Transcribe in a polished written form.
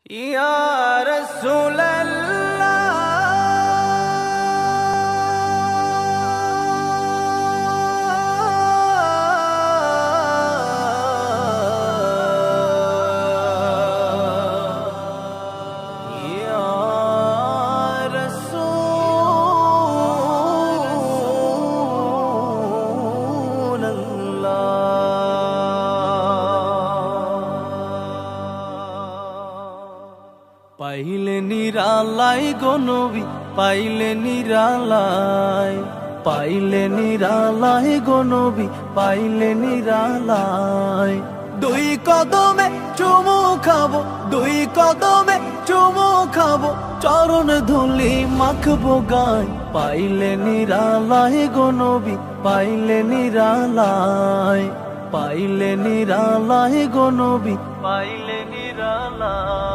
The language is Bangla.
ইয়া রাসূলাল্লাহ ইয়া রাসূলাল্লাহ। পাইলে নিরালাই গো নবী, পাইলে নিরালাই, পাইলে নিরালাই গো নবী, পাইলে নিরালাই। দুই কদমে চুমু খাবো, দুই কদমে চুমু খাবো, চরণ ধুলি মাখবো গায়। পাইলে নিরালাই গো নবী, পাইলে নিরালাই, পাইলে নিরালাই গো নবী, পাইলে নিরালাই।